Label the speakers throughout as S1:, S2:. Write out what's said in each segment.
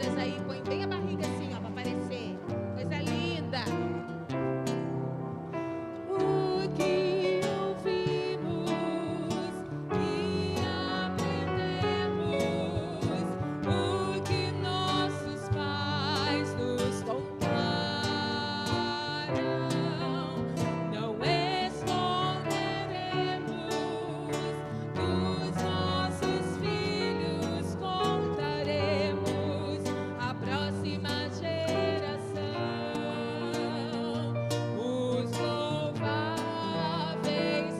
S1: palminhas aí, põe bem a barriga assim, ó, para aparecer. Coisa linda. O que ouvimos e aprendemos, o que nossos pais nos contaram, não esconderemos, dos nossos filhos contaremos à próxima geração os louváveis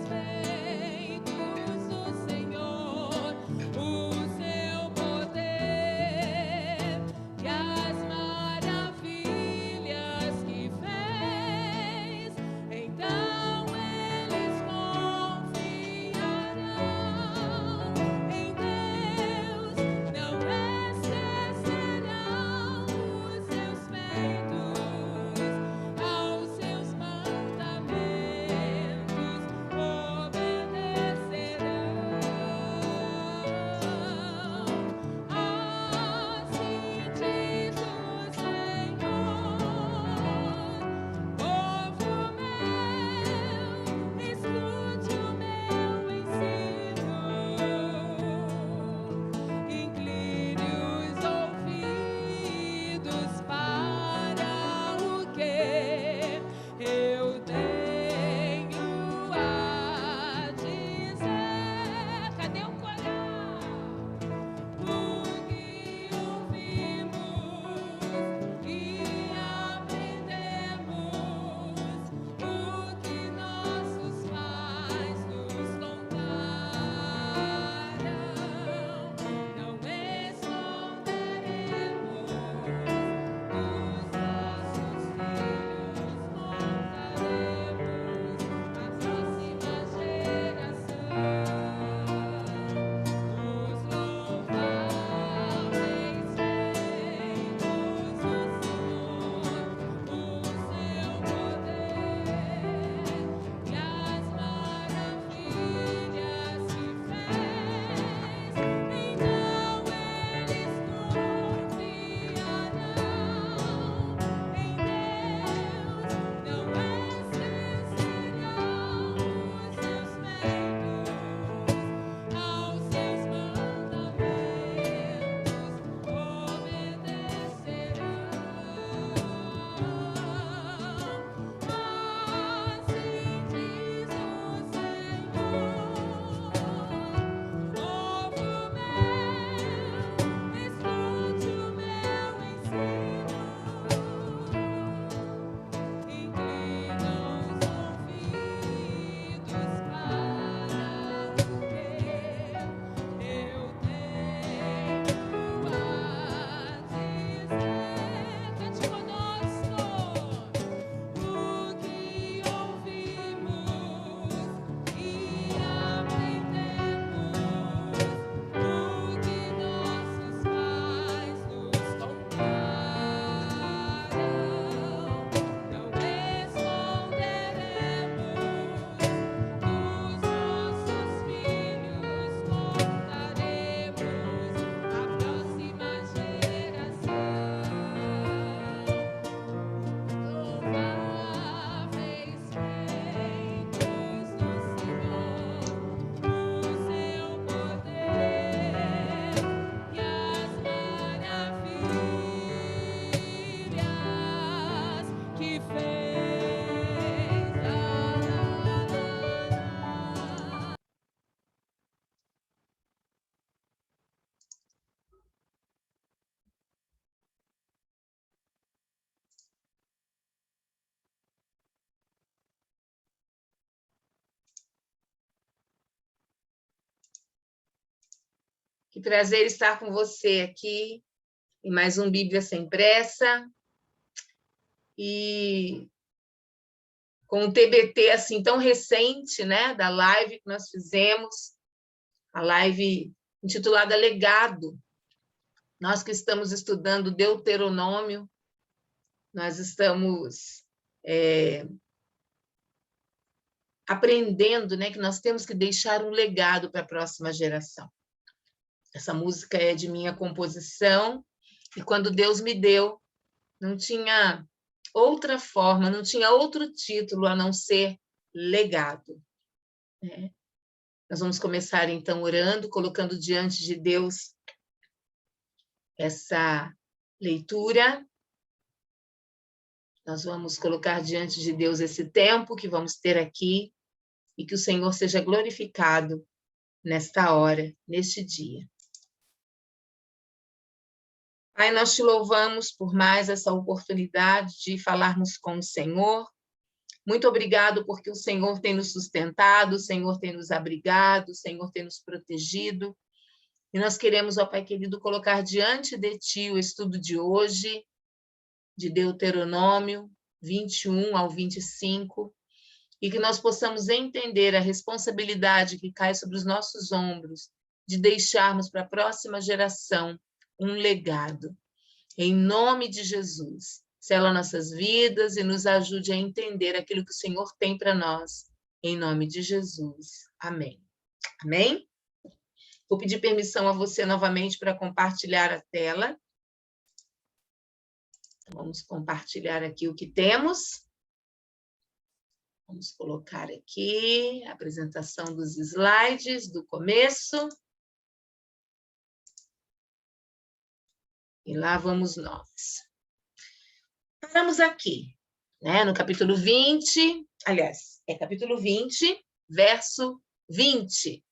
S1: feitos do Senhor, o seu poder e as maravilhas que fez. Então eles confiarão em Deus, não esquecerão os seus feitos, aos seus mandamentos obedecerão. Assim diz o Senhor, povo meu, escute o meu ensino, incline os ouvidos para o que eu tenho a dizer. Cadê o coral? O que ouvimos e aprendemos, o que nossos pais nos contaram, não esconderemos, dos nossos filhos contaremos à próxima geração os louváveis feitos do Senhor, o seu poder e as maravilhas que fez. Então eles confiarão em Deus, não esquecerão os seus feitos, aos seus mandamentos obedecerão. Assim diz o Senhor, povo meu, escute o meu ensino, inclina os ouvidos para o que eu tenho a dizer. Cante conosco. O que ouvimos e aprendemos, o que nossos pais nos contaram, não esconderemos, dos nossos filhos contaremos à próxima geração. Louváveis feitos do Senhor, o seu poder e as maravilhas que fez. Que prazer estar com você aqui em mais um Bíblia Sem Pressa. E com o TBT assim tão recente, né, da live que nós fizemos, a live intitulada Legado. Nós que estamos estudando Deuteronômio, nós estamos aprendendo, né, que nós temos que deixar um legado para a próxima geração. Essa música é de minha composição E quando Deus me deu, não tinha outra forma, não tinha outro título a não ser legado. Né? Nós vamos começar, então, orando, colocando diante de Deus essa leitura. Nós vamos colocar diante de Deus esse tempo que vamos ter aqui e que o Senhor seja glorificado nesta hora, neste dia. Pai, nós te louvamos por mais essa oportunidade de falarmos com o Senhor. Muito obrigado porque o Senhor tem nos sustentado, o Senhor tem nos abrigado, o Senhor tem nos protegido. E nós queremos, ó Pai querido, colocar diante de Ti o estudo de hoje, de Deuteronômio 21 ao 25, e que nós possamos entender a responsabilidade que cai sobre os nossos ombros de deixarmos para a próxima geração um legado. Em nome de Jesus, sela nossas vidas e nos ajude a entender aquilo que o Senhor tem para nós. Em nome de Jesus. Amém. Amém? Vou pedir permissão a você novamente para compartilhar a tela. Vamos compartilhar aqui o que temos. Vamos colocar aqui a apresentação dos slides do começo. E lá vamos nós. Paramos aqui, né, no capítulo 20, aliás, capítulo 20, verso 20.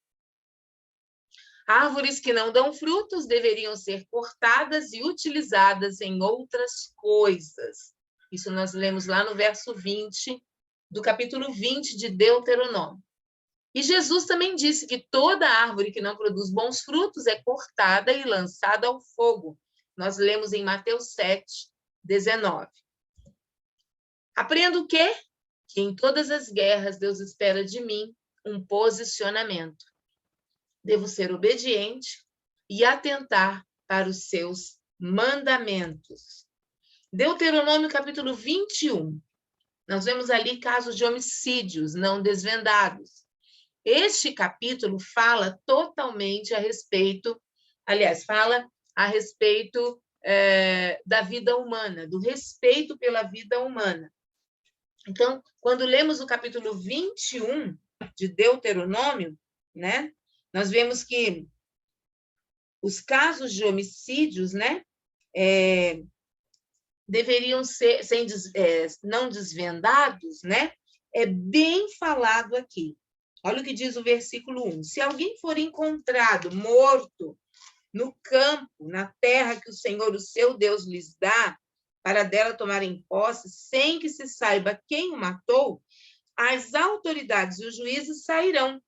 S1: Árvores que não dão frutos deveriam ser cortadas e utilizadas em outras coisas. Isso nós lemos lá no verso 20, do capítulo 20 de Deuteronômio. E Jesus também disse que toda árvore que não produz bons frutos é cortada e lançada ao fogo. Nós lemos em Mateus 7, 19. Aprendo o quê? Que em todas as guerras Deus espera de mim um posicionamento. Devo ser obediente e atentar para os seus mandamentos. Deuteronômio capítulo 21. Nós vemos ali casos de homicídios não desvendados. Este capítulo fala totalmente a respeito, fala a respeito da vida humana, do respeito pela vida humana. Então, quando lemos o capítulo 21 de Deuteronômio, né, nós vemos que os casos de homicídios, né, deveriam ser não desvendados, né? É bem falado aqui. Olha o que diz o versículo 1. Se alguém for encontrado morto no campo, na terra que o Senhor, o seu Deus, lhes dá, para dela tomarem posse, sem que se saiba quem o matou, as autoridades e os juízes sairão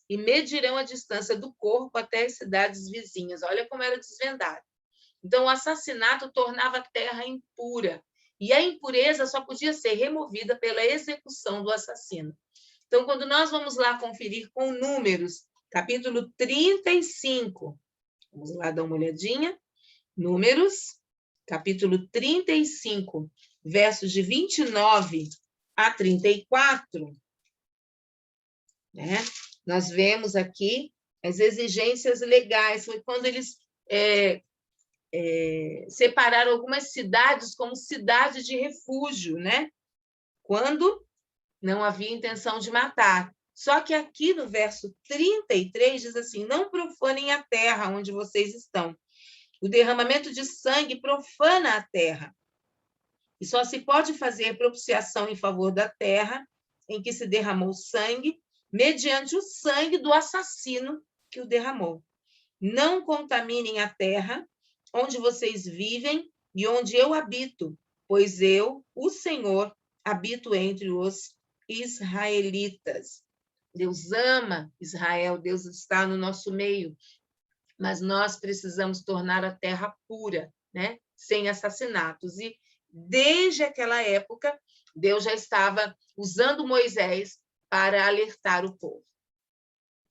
S1: e medirão a distância do corpo até as cidades vizinhas. Olha como era desvendado. Então, o assassinato tornava a terra impura, e a impureza só podia ser removida pela execução do assassino. Então, quando nós vamos lá conferir com Números, capítulo 35, vamos lá dar uma olhadinha, Números, capítulo 35, versos de 29 a 34, né? Nós vemos aqui as exigências legais, foi quando eles separaram algumas cidades como cidade de refúgio, né? Quando não havia intenção de matar. Só que aqui no verso 33 diz assim, não profanem a terra onde vocês estão. O derramamento de sangue profana a terra. E só se pode fazer propiciação em favor da terra em que se derramou sangue, mediante o sangue do assassino que o derramou. Não contaminem a terra onde vocês vivem e onde eu habito, pois eu, o Senhor, habito entre os israelitas. Deus ama Israel, Deus está no nosso meio, mas nós precisamos tornar a terra pura, né? Sem assassinatos. E desde aquela época, Deus já estava usando Moisés para alertar o povo.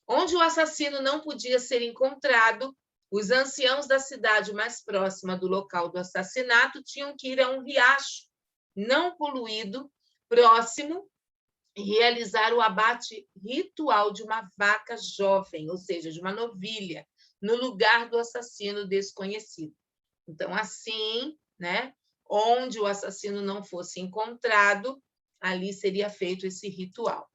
S1: Onde o assassino não podia ser encontrado, os anciãos da cidade mais próxima do local do assassinato tinham que ir a um riacho não poluído, próximo, e realizar o abate ritual de uma vaca jovem, ou seja, de uma novilha, no lugar do assassino desconhecido. Então, assim, né, onde o assassino não fosse encontrado, ali seria feito esse ritual.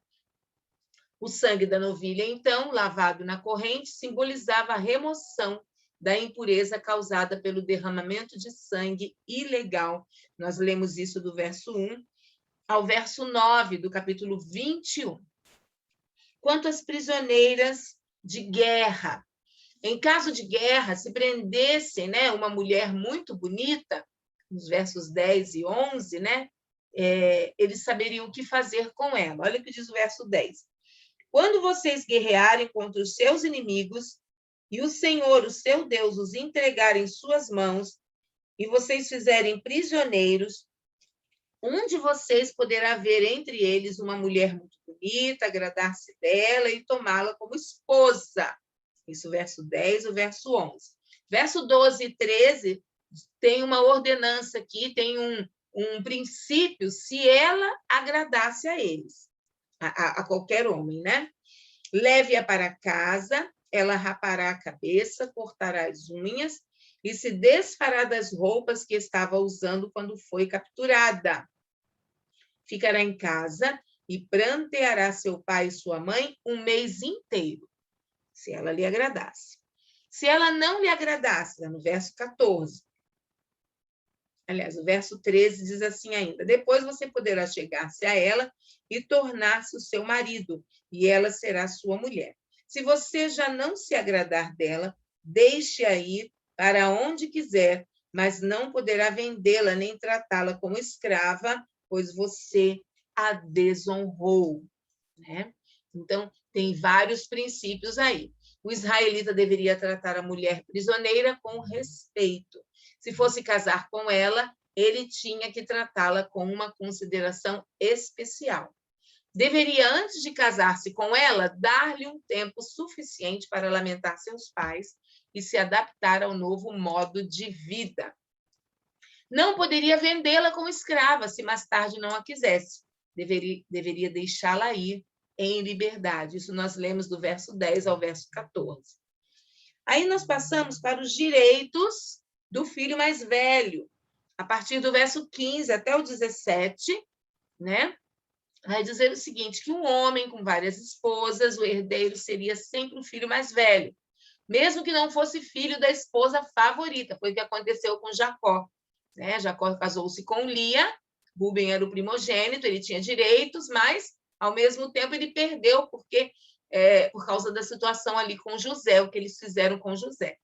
S1: O sangue da novilha, então, lavado na corrente, simbolizava a remoção da impureza causada pelo derramamento de sangue ilegal. Nós lemos isso do verso 1 ao verso 9 do capítulo 21. Quanto às prisioneiras de guerra, em caso de guerra, se prendessem, né, uma mulher muito bonita, nos versos 10 e 11, né, eles saberiam o que fazer com ela. Olha o que diz o verso 10. Quando vocês guerrearem contra os seus inimigos e o Senhor, o seu Deus, os entregar em suas mãos e vocês fizerem prisioneiros, um de vocês poderá ver entre eles uma mulher muito bonita, agradar-se dela e tomá-la como esposa. Isso, verso 10, o verso 11. Verso 12 e 13 tem uma ordenança aqui, tem um princípio, se ela agradasse a eles, a qualquer homem, né? Leve-a para casa, ela rapará a cabeça, cortará as unhas e se desfará das roupas que estava usando quando foi capturada. Ficará em casa e pranteará seu pai e sua mãe um mês inteiro, se ela lhe agradasse. Se ela não lhe agradasse, no verso 14, aliás, o verso 13 diz assim ainda, depois você poderá chegar-se a ela e tornar-se o seu marido, e ela será sua mulher. Se você já não se agradar dela, deixe-a ir para onde quiser, mas não poderá vendê-la nem tratá-la como escrava, pois você a desonrou, né? Então, tem vários princípios aí. O israelita deveria tratar a mulher prisioneira com respeito. Se fosse casar com ela, ele tinha que tratá-la com uma consideração especial. Deveria, antes de casar-se com ela, dar-lhe um tempo suficiente para lamentar seus pais e se adaptar ao novo modo de vida. Não poderia vendê-la como escrava, se mais tarde não a quisesse. Deveria deixá-la ir em liberdade. Isso nós lemos do verso 10 ao verso 14. Aí nós passamos para os direitos do filho mais velho. A partir do verso 15 até o 17, né? Vai dizer o seguinte, que um homem com várias esposas, o herdeiro seria sempre o filho mais velho, mesmo que não fosse filho da esposa favorita. Foi o que aconteceu com Jacó, né? Jacó casou-se com Lia, Rúben era o primogênito, ele tinha direitos, mas, ao mesmo tempo, ele perdeu, porque por causa da situação ali com José, o que eles fizeram com José.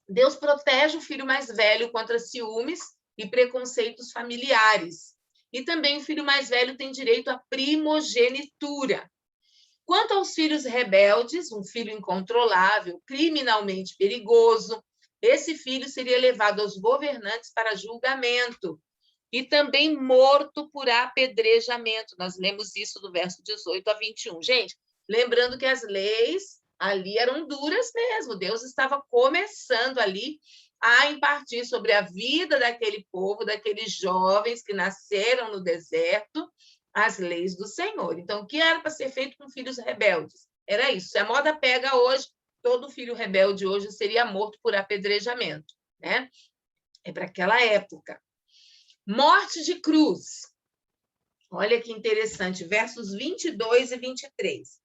S1: Deus protege o filho mais velho contra ciúmes e preconceitos familiares. E também o filho mais velho tem direito à primogenitura. Quanto aos filhos rebeldes, um filho incontrolável, criminalmente perigoso, esse filho seria levado aos governantes para julgamento e também morto por apedrejamento. Nós lemos isso do verso 18 a 21. Gente, lembrando que as leis ali eram duras mesmo. Deus estava começando ali a impartir sobre a vida daquele povo, daqueles jovens que nasceram no deserto, as leis do Senhor. Então, o que era para ser feito com filhos rebeldes? Era isso. Se a moda pega hoje, todo filho rebelde hoje seria morto por apedrejamento, né? É para aquela época. Morte de cruz. Olha que interessante, versos 22 e 23.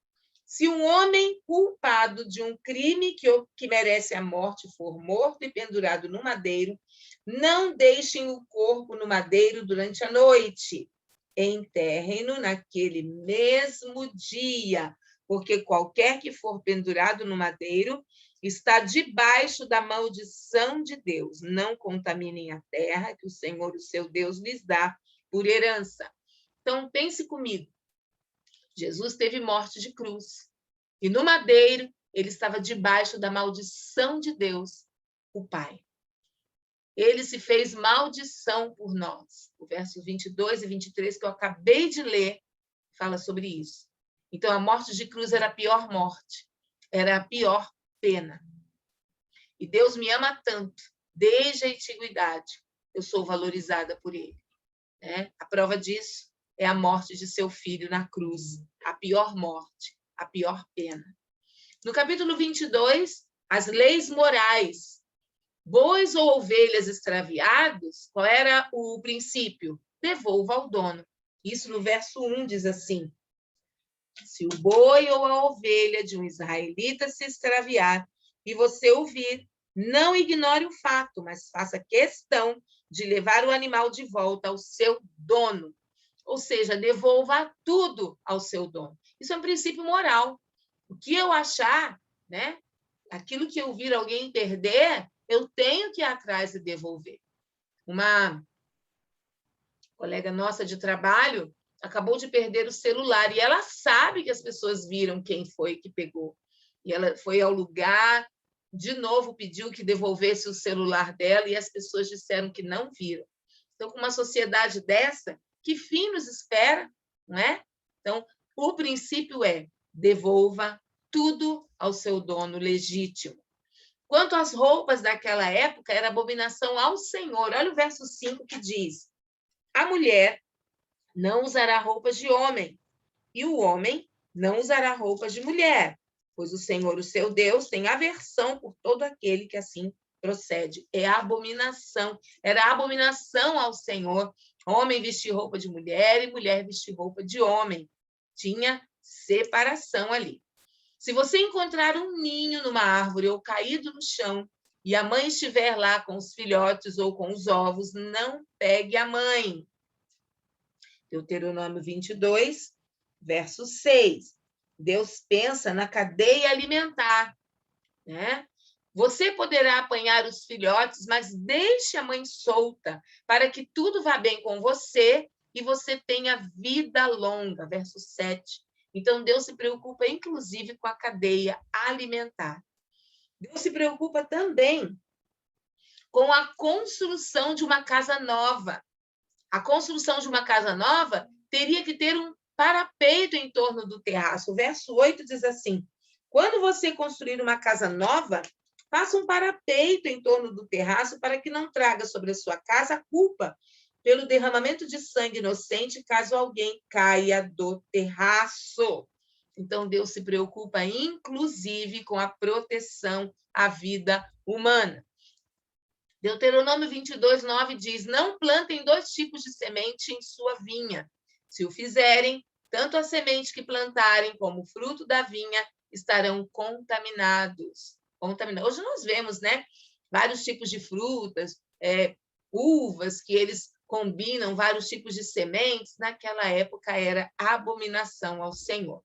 S1: Se um homem culpado de um crime que merece a morte for morto e pendurado no madeiro, não deixem o corpo no madeiro durante a noite. Enterrem-no naquele mesmo dia, porque qualquer que for pendurado no madeiro está debaixo da maldição de Deus. Não contaminem a terra que o Senhor, o seu Deus, lhes dá por herança. Então, pense comigo. Jesus teve morte de cruz. E no madeiro, ele estava debaixo da maldição de Deus, o Pai. Ele se fez maldição por nós. O verso 22 e 23 que eu acabei de ler fala sobre isso. Então, a morte de cruz era a pior morte, era a pior pena. E Deus me ama tanto, desde a antiguidade, eu sou valorizada por ele. Né? A prova disso é a morte de seu filho na cruz, a pior morte, a pior pena. No capítulo 22, as leis morais. Bois ou ovelhas extraviados, qual era o princípio? Devolva ao dono. Isso no verso 1 diz assim: se o boi ou a ovelha de um israelita se extraviar e você ouvir, não ignore o fato, mas faça questão de levar o animal de volta ao seu dono. Ou seja, devolva tudo ao seu dono. Isso é um princípio moral. O que eu achar, né? Aquilo que eu vir alguém perder, eu tenho que ir atrás e devolver. Uma colega nossa de trabalho acabou de perder o celular e ela sabe que as pessoas viram quem foi que pegou. E ela foi ao lugar, de novo pediu que devolvesse o celular dela e as pessoas disseram que não viram. Então, com uma sociedade dessa, que fim nos espera, não é? Então, o princípio é: devolva tudo ao seu dono legítimo. Quanto às roupas daquela época, era abominação ao Senhor. Olha o verso 5 que diz: a mulher não usará roupas de homem, e o homem não usará roupas de mulher, pois o Senhor, o seu Deus, tem aversão por todo aquele que assim procede. É abominação. Era abominação ao Senhor homem vestir roupa de mulher e mulher vestir roupa de homem. Tinha separação ali. Se você encontrar um ninho numa árvore ou caído no chão, e a mãe estiver lá com os filhotes ou com os ovos, não pegue a mãe. Deuteronômio 22, verso 6. Deus pensa na cadeia alimentar, né? Você poderá apanhar os filhotes, mas deixe a mãe solta, para que tudo vá bem com você e você tenha vida longa. Verso 7. Então, Deus se preocupa, inclusive, com a cadeia alimentar. Deus se preocupa também com a construção de uma casa nova. A construção de uma casa nova teria que ter um parapeito em torno do terraço. O verso 8 diz assim: quando você construir uma casa nova, faça um parapeito em torno do terraço para que não traga sobre a sua casa a culpa pelo derramamento de sangue inocente caso alguém caia do terraço. Então, Deus se preocupa, inclusive, com a proteção à vida humana. Deuteronômio 22, 9 diz: não plantem 2 tipos de semente em sua vinha. Se o fizerem, tanto a semente que plantarem como o fruto da vinha estarão contaminados. Hoje nós vemos, né, vários tipos de frutas, uvas, que eles combinam vários tipos de sementes. Naquela época era abominação ao Senhor.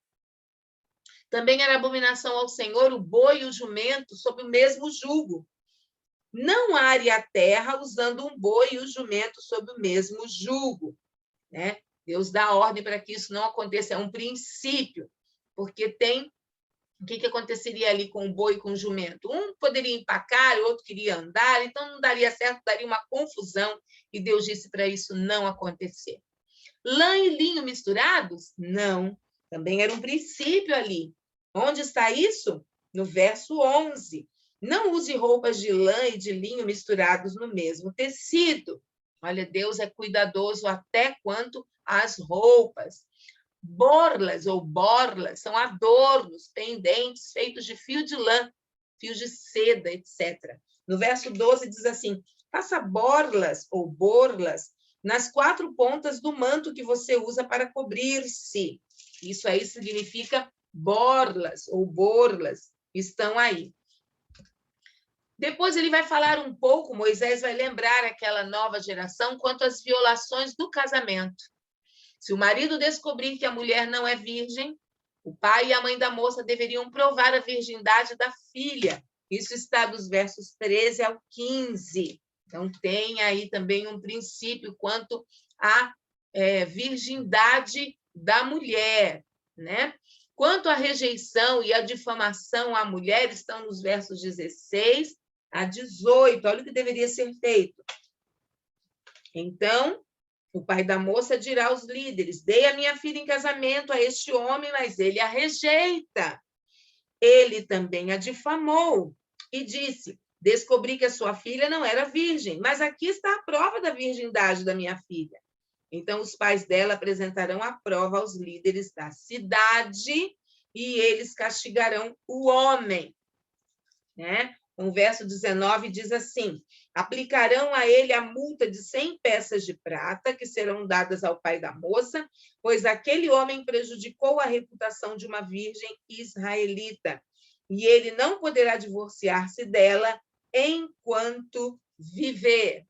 S1: Também era abominação ao Senhor o boi e o jumento sob o mesmo jugo. Não are a terra usando um boi e o jumento sob o mesmo jugo, né? Deus dá ordem para que isso não aconteça, é um princípio, porque tem o que aconteceria ali com o boi e com o jumento? Um poderia empacar, o outro queria andar, então não daria certo, daria uma confusão, e Deus disse para isso não acontecer. Lã e linho misturados? Não, também era um princípio ali. Onde está isso? No verso 11. Não use roupas de lã e de linho misturados no mesmo tecido. Olha, Deus é cuidadoso até quanto às roupas. Borlas ou borlas são adornos, pendentes feitos de fio de lã, fios de seda, etc. No verso 12 diz assim: faça borlas ou borlas nas 4 pontas do manto que você usa para cobrir-se. Isso aí significa borlas ou borlas, estão aí. Depois ele vai falar um pouco, Moisés vai lembrar aquela nova geração quanto às violações do casamento. Se o marido descobrir que a mulher não é virgem, o pai e a mãe da moça deveriam provar a virgindade da filha. Isso está dos versos 13 ao 15. Então, tem aí também um princípio quanto à virgindade da mulher, né? Quanto à rejeição e à difamação à mulher, estão nos versos 16 a 18. Olha o que deveria ser feito. Então, o pai da moça dirá aos líderes: dei a minha filha em casamento a este homem, mas ele a rejeita. Ele também a difamou e disse: descobri que a sua filha não era virgem, mas aqui está a prova da virgindade da minha filha. Então, os pais dela apresentarão a prova aos líderes da cidade e eles castigarão o homem, né? Então, o verso 19 diz assim: aplicarão a ele a multa de 100 peças de prata, que serão dadas ao pai da moça, pois aquele homem prejudicou a reputação de uma virgem israelita, e ele não poderá divorciar-se dela enquanto viver.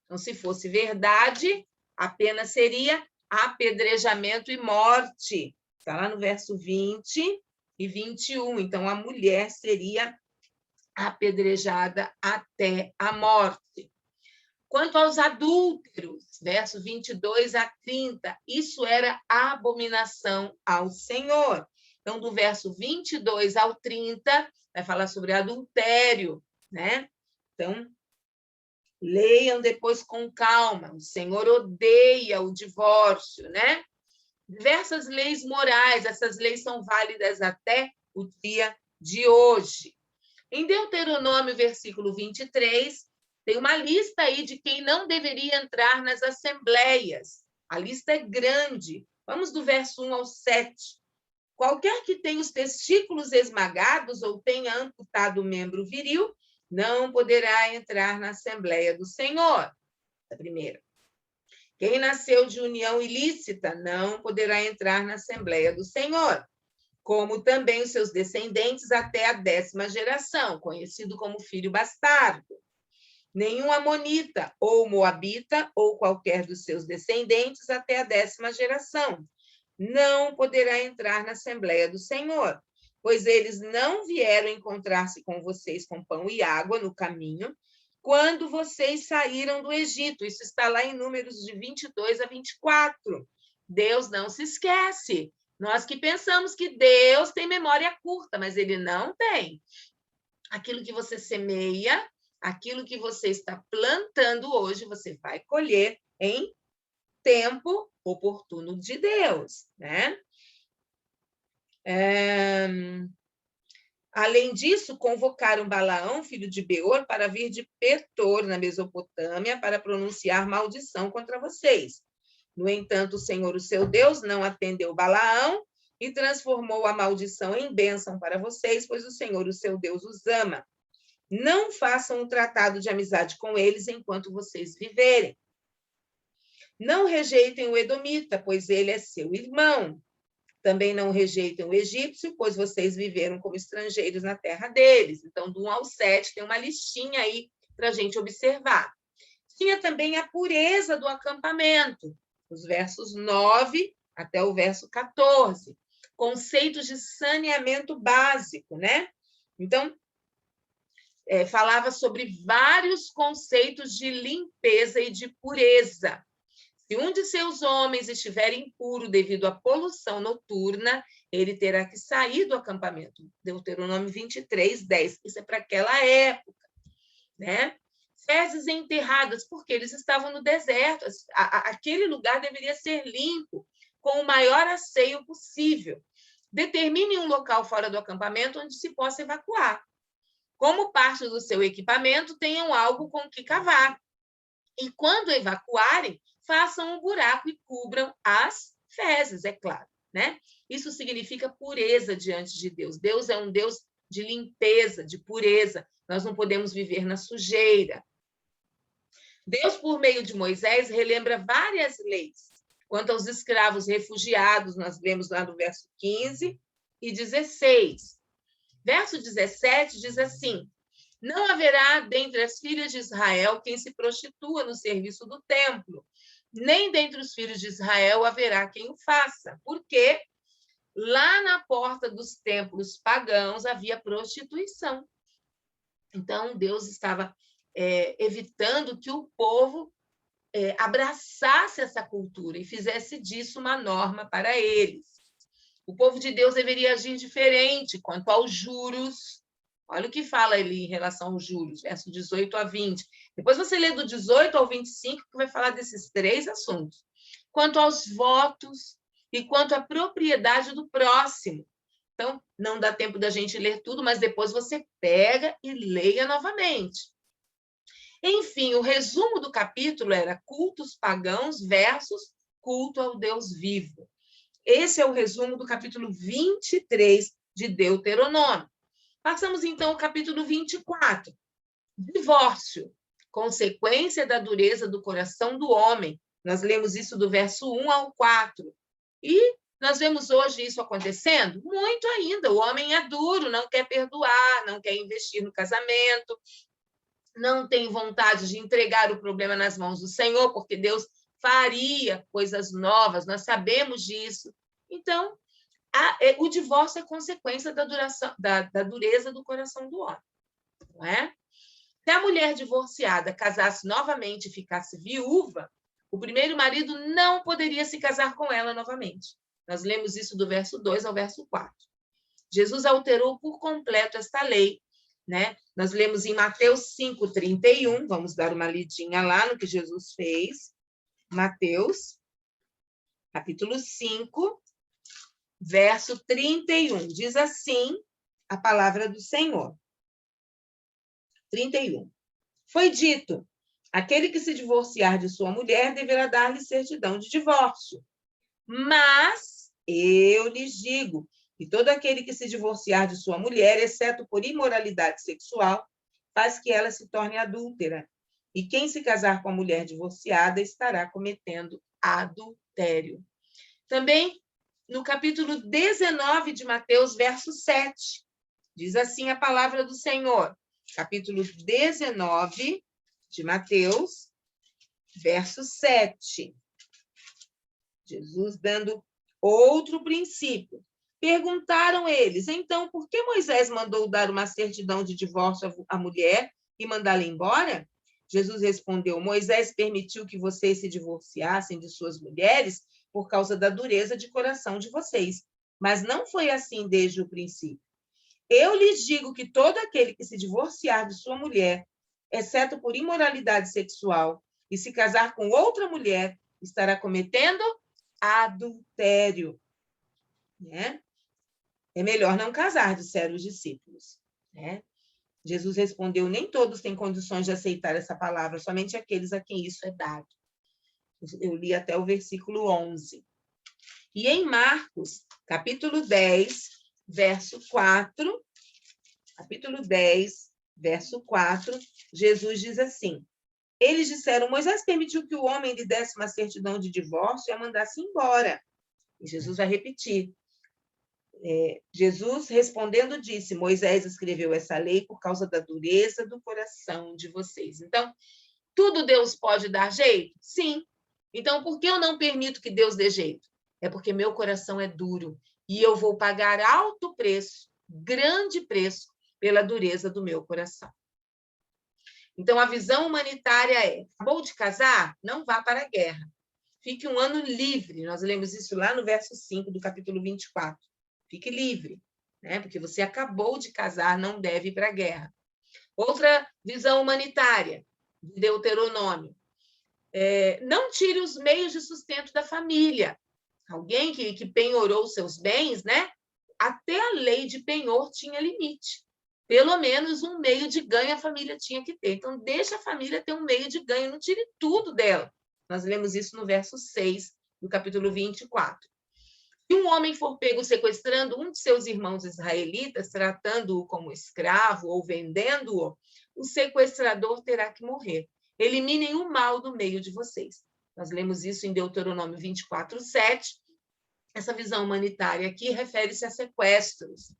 S1: Então, se fosse verdade, a pena seria apedrejamento e morte. Está lá no verso 20 e 21. Então, a mulher seria apedrejada até a morte. Quanto aos adúlteros, verso 22 a 30, isso era abominação ao Senhor. Então, do verso 22 ao 30, vai falar sobre adultério, né? Então, leiam depois com calma. O Senhor odeia o divórcio, né? Diversas leis morais, essas leis são válidas até o dia de hoje. Em Deuteronômio, versículo 23, tem uma lista aí de quem não deveria entrar nas assembleias. A lista é grande. Vamos do verso 1 ao 7. Qualquer que tenha os testículos esmagados ou tenha amputado o membro viril, não poderá entrar na Assembleia do Senhor. A primeira. Quem nasceu de união ilícita não poderá entrar na Assembleia do Senhor, como também os seus descendentes até a 10ª geração, conhecido como filho bastardo. Nenhum amonita ou moabita ou qualquer dos seus descendentes até a 10ª geração não poderá entrar na Assembleia do Senhor, pois eles não vieram encontrar-se com vocês com pão e água no caminho, quando vocês saíram do Egito. Isso está lá em Números de 22 a 24. Deus não se esquece. Nós que pensamos que Deus tem memória curta, mas ele não tem. Aquilo que você semeia, aquilo que você está plantando hoje, você vai colher em tempo oportuno de Deus, né? Além disso, convocaram Balaão, filho de Beor, para vir de Petor, na Mesopotâmia, para pronunciar maldição contra vocês. No entanto, o Senhor, o seu Deus, não atendeu Balaão e transformou a maldição em bênção para vocês, pois o Senhor, o seu Deus, os ama. Não façam um tratado de amizade com eles enquanto vocês viverem. Não rejeitem o edomita, pois ele é seu irmão. Também não rejeitem o egípcio, pois vocês viveram como estrangeiros na terra deles. Então, do 1 ao 7, tem uma listinha aí para a gente observar. Tinha também a pureza do acampamento, os versos 9 até o verso 14. Conceitos de saneamento básico, né? Então, falava sobre vários conceitos de limpeza e de pureza. Se um de seus homens estiver impuro devido à poluição noturna, ele terá que sair do acampamento. Deuteronômio 23, 10. Isso é para aquela época, né? Fezes enterradas, porque eles estavam no deserto. Aquele lugar deveria ser limpo, com o maior asseio possível. Determine um local fora do acampamento onde se possa evacuar. Como parte do seu equipamento, tenham algo com que cavar. E quando evacuarem, façam um buraco e cubram as fezes, é claro, né? Isso significa pureza diante de Deus. Deus é um Deus de limpeza, de pureza. Nós não podemos viver na sujeira. Deus, por meio de Moisés, relembra várias leis. Quanto aos escravos refugiados, nós vemos lá no verso 15 e 16. Verso 17 diz assim: não haverá dentre as filhas de Israel quem se prostitua no serviço do templo, nem dentre os filhos de Israel haverá quem o faça, porque lá na porta dos templos pagãos havia prostituição. Então, Deus estava evitando que o povo abraçasse essa cultura e fizesse disso uma norma para eles. O povo de Deus deveria agir diferente quanto aos juros. Olha o que fala ali em relação aos juros, verso 18 a 20. Depois você lê do 18 ao 25, que vai falar desses 3 assuntos. Quanto aos votos e quanto à propriedade do próximo. Então, não dá tempo da gente ler tudo, mas depois você pega e leia novamente. Enfim, o resumo do capítulo era cultos pagãos versus culto ao Deus vivo. Esse é o resumo do capítulo 23 de Deuteronômio. Passamos, então, ao capítulo 24. Divórcio, consequência da dureza do coração do homem. Nós lemos isso do verso 1 ao 4. E nós vemos hoje isso acontecendo? Muito ainda. O homem é duro, não quer perdoar, não quer investir no casamento, não tem vontade de entregar o problema nas mãos do Senhor, porque Deus faria coisas novas, nós sabemos disso. Então, o divórcio é consequência da dureza do coração do homem, não é? Se a mulher divorciada casasse novamente e ficasse viúva, o primeiro marido não poderia se casar com ela novamente. Nós lemos isso do verso 2 ao verso 4. Jesus alterou por completo esta lei, né? Nós lemos em Mateus 5:31, vamos dar uma lidinha lá no que Jesus fez. Mateus, capítulo 5, verso 31. Diz assim a palavra do Senhor. 31. Foi dito: aquele que se divorciar de sua mulher deverá dar-lhe certidão de divórcio. Mas eu lhes digo que todo aquele que se divorciar de sua mulher, exceto por imoralidade sexual, faz que ela se torne adúltera. E quem se casar com a mulher divorciada estará cometendo adultério. Também no capítulo 19 de Mateus, verso 7, diz assim a palavra do Senhor. Capítulo 19 de Mateus, verso 7. Jesus dando outro princípio. Perguntaram eles, então, por que Moisés mandou dar uma certidão de divórcio à mulher e mandá-la embora? Jesus respondeu: Moisés permitiu que vocês se divorciassem de suas mulheres por causa da dureza de coração de vocês, mas não foi assim desde o princípio. Eu lhes digo que todo aquele que se divorciar de sua mulher, exceto por imoralidade sexual, e se casar com outra mulher, estará cometendo adultério. Né? É melhor não casar, disseram os discípulos. Né? Jesus respondeu: nem todos têm condições de aceitar essa palavra, somente aqueles a quem isso é dado. Eu li até o versículo 11. E em Marcos, capítulo 10, verso 4, capítulo 10, verso 4, Jesus diz assim: eles disseram: Moisés permitiu que o homem lhe desse uma certidão de divórcio e a mandasse embora. E Jesus vai repetir. Jesus, respondendo, disse: Moisés escreveu essa lei por causa da dureza do coração de vocês. Então, tudo Deus pode dar jeito? Sim. Então, por que eu não permito que Deus dê jeito? É porque meu coração é duro e eu vou pagar alto preço, grande preço, pela dureza do meu coração. Então, a visão humanitária é: acabou de casar? Não vá para a guerra. Fique um ano livre. Nós lemos isso lá no verso 5 do capítulo 24. Fique livre, né? Porque você acabou de casar, não deve ir para a guerra. Outra visão humanitária, de Deuteronômio. Não tire os meios de sustento da família. Alguém que penhorou seus bens, né? Até a lei de penhor tinha limite. Pelo menos um meio de ganho a família tinha que ter. Então, deixa a família ter um meio de ganho, não tire tudo dela. Nós lemos isso no verso 6 do capítulo 24. Se um homem for pego sequestrando um de seus irmãos israelitas, tratando-o como escravo ou vendendo-o, o sequestrador terá que morrer. Eliminem o mal do meio de vocês. Nós lemos isso em Deuteronômio 24, 7. Essa visão humanitária aqui refere-se a sequestros.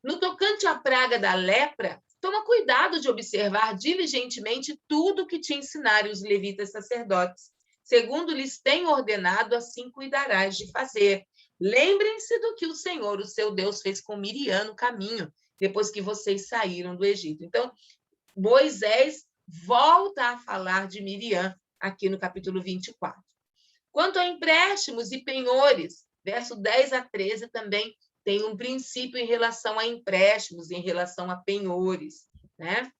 S1: No tocante à praga da lepra, toma cuidado de observar diligentemente tudo o que te ensinarem os levitas sacerdotes. Segundo lhes tem ordenado, assim cuidarás de fazer. Lembrem-se do que o Senhor, o seu Deus, fez com Miriam no caminho, depois que vocês saíram do Egito. Então, Moisés volta a falar de Miriam aqui no capítulo 24. Quanto a empréstimos e penhores, verso 10 a 13 também tem um princípio em relação a empréstimos, em relação a penhores, né?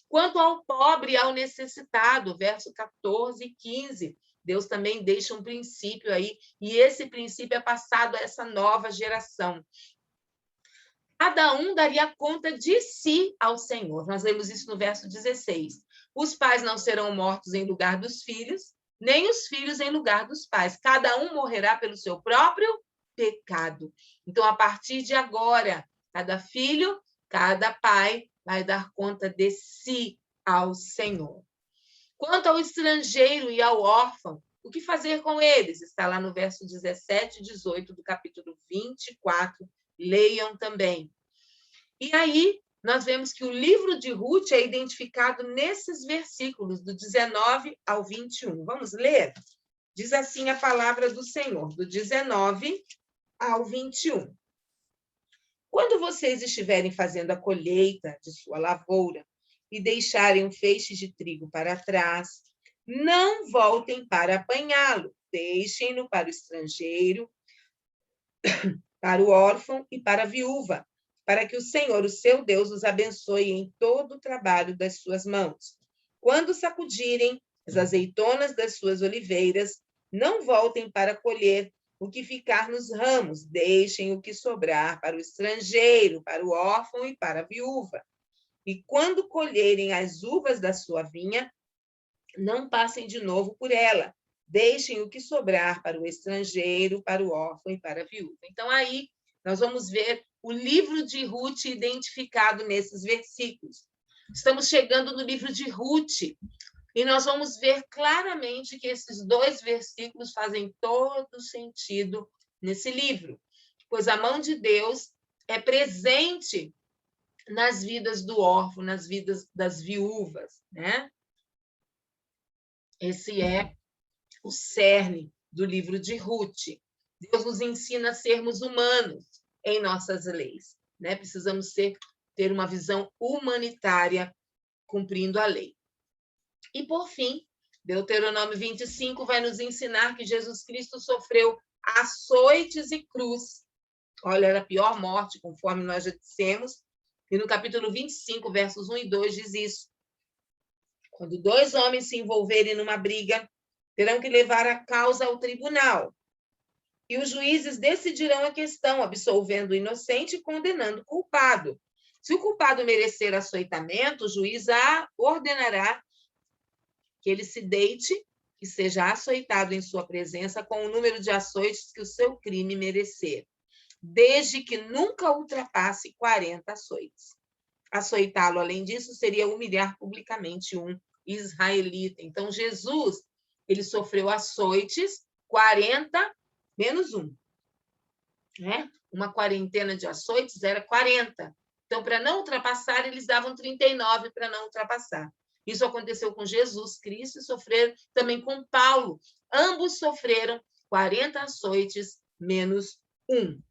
S1: Quanto ao pobre e ao necessitado, verso 14 e 15, Deus também deixa um princípio aí, e esse princípio é passado a essa nova geração. Cada um daria conta de si ao Senhor. Nós lemos isso no verso 16. Os pais não serão mortos em lugar dos filhos, nem os filhos em lugar dos pais. Cada um morrerá pelo seu próprio pecado. Então, a partir de agora, cada filho Cada pai vai dar conta de si ao Senhor. Quanto ao estrangeiro e ao órfão, o que fazer com eles? Está lá no verso 17 e 18 do capítulo 24. Leiam também. E aí, nós vemos que o livro de Ruth é identificado nesses versículos, do 19 ao 21. Vamos ler? Diz assim a palavra do Senhor, do 19 ao 21. Quando vocês estiverem fazendo a colheita de sua lavoura e deixarem um feixe de trigo para trás, não voltem para apanhá-lo, deixem-no para o estrangeiro, para o órfão e para a viúva, para que o Senhor, o seu Deus, os abençoe em todo o trabalho das suas mãos. Quando sacudirem as azeitonas das suas oliveiras, não voltem para colher o que ficar nos ramos, deixem o que sobrar para o estrangeiro, para o órfão e para a viúva. E quando colherem as uvas da sua vinha, não passem de novo por ela, deixem o que sobrar para o estrangeiro, para o órfão e para a viúva. Então, aí, nós vamos ver o livro de Ruth identificado nesses versículos. Estamos chegando no livro de Ruth, e nós vamos ver claramente que esses dois versículos fazem todo sentido nesse livro, pois a mão de Deus é presente nas vidas do órfão, nas vidas das viúvas, né? Esse é o cerne do livro de Ruth. Deus nos ensina a sermos humanos em nossas leis, né? Precisamos ter uma visão humanitária cumprindo a lei. E, por fim, Deuteronômio 25 vai nos ensinar que Jesus Cristo sofreu açoites e cruz. Olha, era a pior morte, conforme nós já dissemos. E no capítulo 25, versos 1 e 2, diz isso. Quando dois homens se envolverem numa briga, terão que levar a causa ao tribunal. E os juízes decidirão a questão, absolvendo o inocente e condenando o culpado. Se o culpado merecer açoitamento, o juiz ordenará que ele se deite e seja açoitado em sua presença com o número de açoites que o seu crime merecer, desde que nunca ultrapasse 40 açoites. Açoitá-lo, além disso, seria humilhar publicamente um israelita. Então, Jesus, ele sofreu açoites, 40 menos 1. Né? Uma quarentena de açoites era 40. Então, para não ultrapassar, eles davam 39 para não ultrapassar. Isso aconteceu com Jesus Cristo e sofreram também com Paulo. Ambos sofreram 40 açoites menos 1.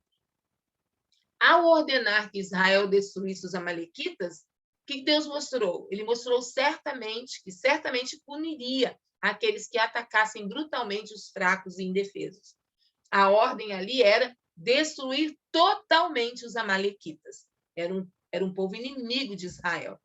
S1: Ao ordenar que Israel destruísse os amalequitas, o que Deus mostrou? Ele mostrou que certamente puniria aqueles que atacassem brutalmente os fracos e indefesos. A ordem ali era destruir totalmente os amalequitas. Era um povo inimigo de Israel.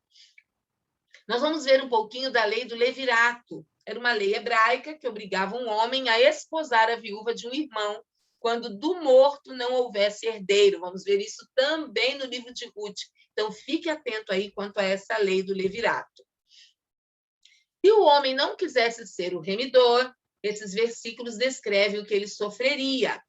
S1: Nós vamos ver um pouquinho da lei do levirato. Era uma lei hebraica que obrigava um homem a esposar a viúva de um irmão quando do morto não houvesse herdeiro. Vamos ver isso também no livro de Ruth. Então, fique atento aí quanto a essa lei do levirato. Se o homem não quisesse ser o remidor, esses versículos descrevem o que ele sofreria.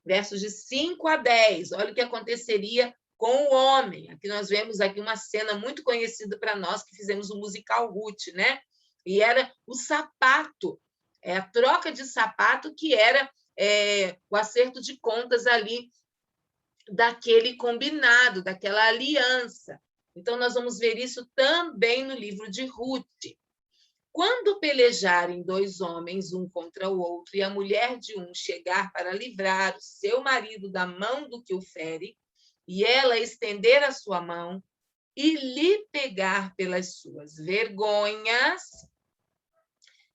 S1: Versos de 5 a 10. Olha o que aconteceria com o homem. Aqui nós vemos aqui uma cena muito conhecida para nós, que fizemos o musical Ruth, né? E era o sapato, a troca de sapato que era o acerto de contas ali daquele combinado, daquela aliança. Então, nós vamos ver isso também no livro de Ruth. Quando pelejarem dois homens, um contra o outro, e a mulher de um chegar para livrar o seu marido da mão do que o fere, e ela estender a sua mão e lhe pegar pelas suas vergonhas,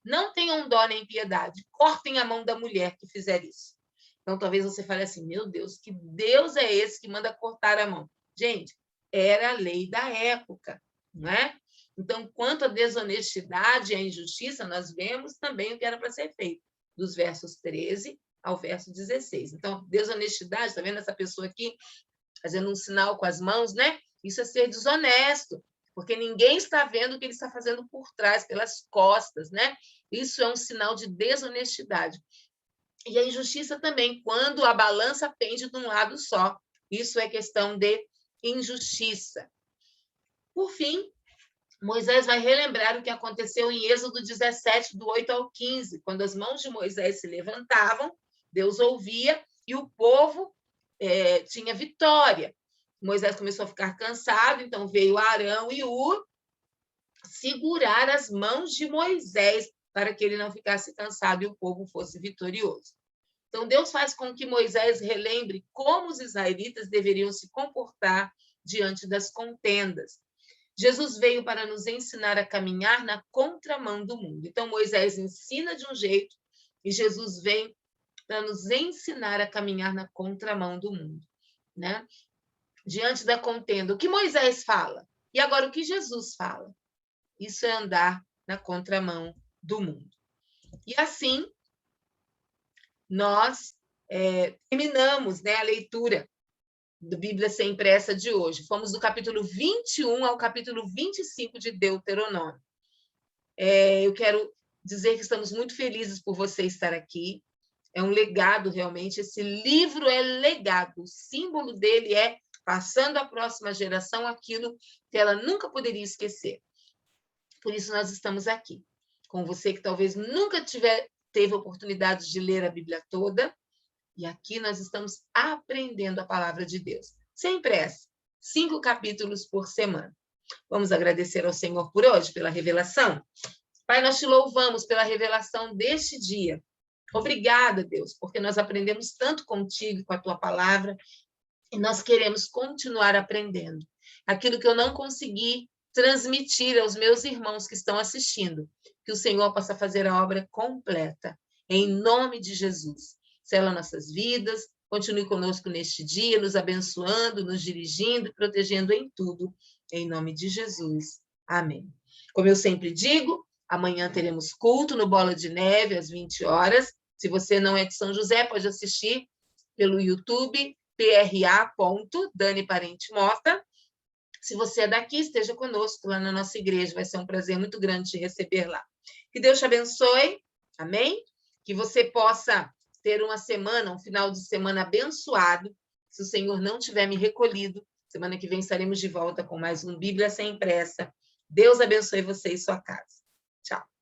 S1: não tenham dó nem piedade, cortem a mão da mulher que fizer isso. Então, talvez você fale assim, meu Deus, que Deus é esse que manda cortar a mão? Gente, era a lei da época, não é? Então, quanto à desonestidade e à injustiça, nós vemos também o que era para ser feito, dos versos 13 ao verso 16. Então, desonestidade, está vendo essa pessoa aqui fazendo um sinal com as mãos, né? Isso é ser desonesto, porque ninguém está vendo o que ele está fazendo por trás, pelas costas, né? Isso é um sinal de desonestidade. E a injustiça também, quando a balança pende de um lado só. Isso é questão de injustiça. Por fim, Moisés vai relembrar o que aconteceu em Êxodo 17, do 8 ao 15, quando as mãos de Moisés se levantavam, Deus ouvia e o povo tinha vitória. Moisés começou a ficar cansado, então veio Arão e Hur segurar as mãos de Moisés para que ele não ficasse cansado e o povo fosse vitorioso. Então, Deus faz com que Moisés relembre como os israelitas deveriam se comportar diante das contendas. Jesus veio para nos ensinar a caminhar na contramão do mundo. Então, Moisés ensina de um jeito e Jesus vem para nos ensinar a caminhar na contramão do mundo, né? Diante da contenda, o que Moisés fala? E agora, o que Jesus fala? Isso é andar na contramão do mundo. E assim, nós terminamos, né, a leitura do Bíblia Sempre Pressa de hoje. Fomos do capítulo 21 ao capítulo 25 de Deuteronômio. Eu quero dizer que estamos muito felizes por você estar aqui. É um legado, realmente. Esse livro é legado. O símbolo dele é passando à próxima geração aquilo que ela nunca poderia esquecer. Por isso, nós estamos aqui. Com você que talvez nunca teve a oportunidade de ler a Bíblia toda, e aqui nós estamos aprendendo a palavra de Deus. Sem pressa, 5 capítulos por semana. Vamos agradecer ao Senhor por hoje, pela revelação? Pai, nós te louvamos pela revelação deste dia. Obrigada, Deus, porque nós aprendemos tanto contigo, com a tua palavra, e nós queremos continuar aprendendo. Aquilo que eu não consegui transmitir aos meus irmãos que estão assistindo, que o Senhor possa fazer a obra completa, em nome de Jesus. Sela nossas vidas, continue conosco neste dia, nos abençoando, nos dirigindo, protegendo em tudo, em nome de Jesus. Amém. Como eu sempre digo, amanhã teremos culto no Bola de Neve, às 20 horas. Se você não é de São José, pode assistir pelo YouTube, PRA. Dani Mota. Se você é daqui, esteja conosco lá na nossa igreja. Vai ser um prazer muito grande te receber lá. Que Deus te abençoe. Amém? Que você possa ter uma semana, um final de semana abençoado. Se o Senhor não tiver me recolhido, semana que vem estaremos de volta com mais um Bíblia Sem Pressa. Deus abençoe você e sua casa. Tchau.